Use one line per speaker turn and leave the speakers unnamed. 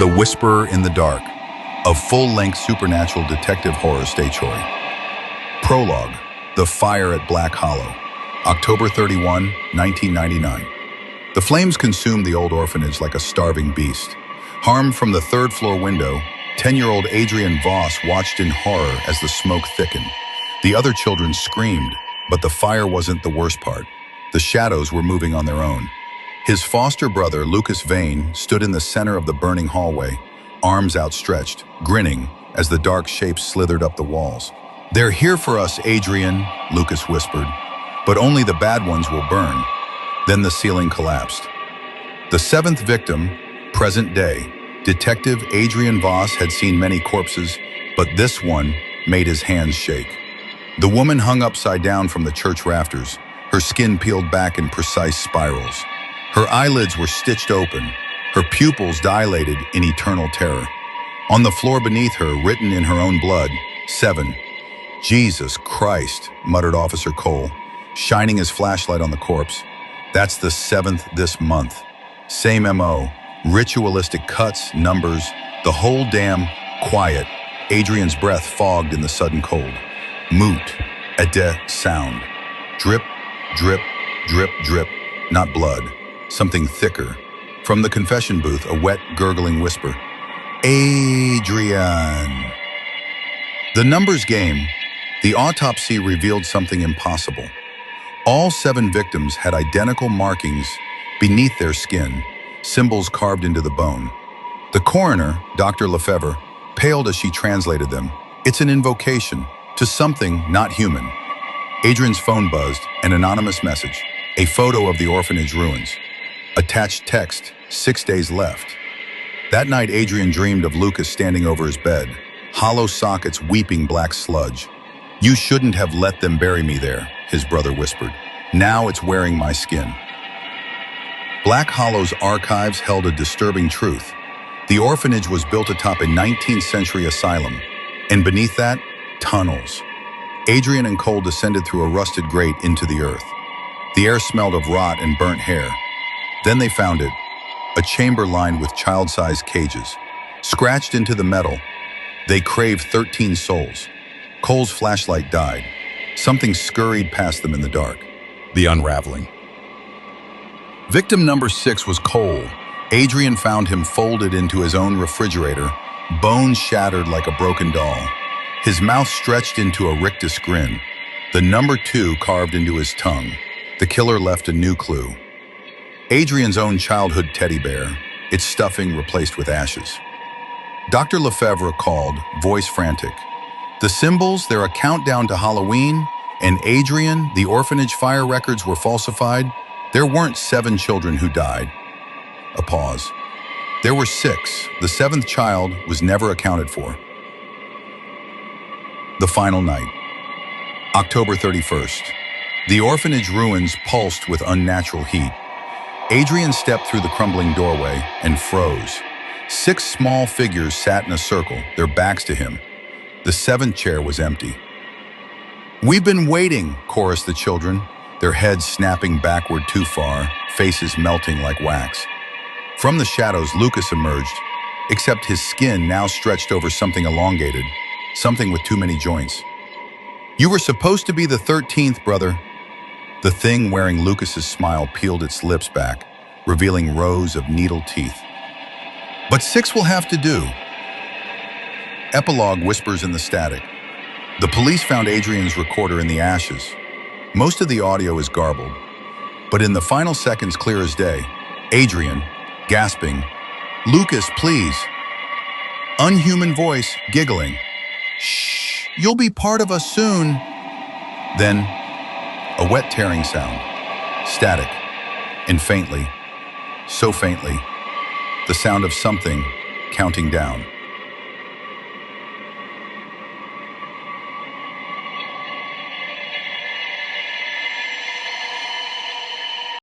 The Whisperer in the Dark, a full-length supernatural detective horror stage story. Prologue, The Fire at Blackhollow, October 31, 1999. The flames consumed the old orphanage like a starving beast. Harmed from the third-floor window, 10-year-old Adrian Voss watched in horror as the smoke thickened. The other children screamed, but the fire wasn't the worst part. The shadows were moving on their own. His foster brother, Lucas Vane, stood in the center of the burning hallway, arms outstretched, grinning as the dark shapes slithered up the walls. "They're here for us, Adrian," Lucas whispered, "but only the bad ones will burn." Then the ceiling collapsed. The seventh victim, present day, Detective Adrian Voss had seen many corpses, but this one made his hands shake. The woman hung upside down from the church rafters, her skin peeled back in precise spirals. Her eyelids were stitched open, her pupils dilated in eternal terror. On the floor beneath her, written in her own blood, 7. "Jesus Christ," muttered Officer Cole, shining his flashlight on the corpse. "That's the 7th this month. Same MO, ritualistic cuts, numbers, the whole damn quiet." Adrian's breath fogged in the sudden cold. Moot, a sound. Drip, drip, drip, drip, not blood. Something thicker. From the confession booth, a wet, gurgling whisper. "Adrian." The numbers game. The autopsy revealed something impossible. All 7 victims had identical markings beneath their skin, symbols carved into the bone. The coroner, Dr. Lefebvre, paled as she translated them. It's an invocation to something not human. Adrian's phone buzzed, an anonymous message. A photo of the orphanage ruins. Attached text, 6 days left. That night, Adrian dreamed of Lucas standing over his bed, hollow sockets weeping black sludge. "You shouldn't have let them bury me there," his brother whispered. "Now it's wearing my skin." Blackhallow's archives held a disturbing truth. The orphanage was built atop a 19th century asylum, and beneath that, tunnels. Adrian and Cole descended through a rusted grate into the earth. The air smelled of rot and burnt hair. Then they found it, a chamber lined with child-sized cages. Scratched into the metal, they craved 13 souls. Cole's flashlight died. Something scurried past them in the dark. The unraveling. Victim number 6 was Cole. Adrian found him folded into his own refrigerator, bones shattered like a broken doll. His mouth stretched into a rictus grin, the number 2 carved into his tongue. The killer left a new clue. Adrian's own childhood teddy bear, its stuffing replaced with ashes. Dr. Lefebvre called, voice frantic. The symbols, they're a countdown to Halloween, and Adrian, the orphanage fire records were falsified. There weren't 7 children who died. A pause. There were 6. The 7th child was never accounted for. The final night. October 31st. The orphanage ruins pulsed with unnatural heat. Adrian stepped through the crumbling doorway and froze. 6 small figures sat in a circle, their backs to him. The 7th chair was empty. "We've been waiting," chorused the children, their heads snapping backward too far, faces melting like wax. From the shadows, Lucas emerged, except his skin now stretched over something elongated, something with too many joints. "You were supposed to be the 13th, brother." The thing wearing Lucas's smile peeled its lips back, revealing rows of needle teeth. "But 6 will have to do." Epilogue whispers in the static. The police found Adrian's recorder in the ashes. Most of the audio is garbled, but in the final seconds clear as day, Adrian, gasping, "Lucas, please." Unhuman voice, giggling. "Shh, you'll be part of us soon." Then, a wet tearing sound, static, and faintly, so faintly, the sound of something counting down.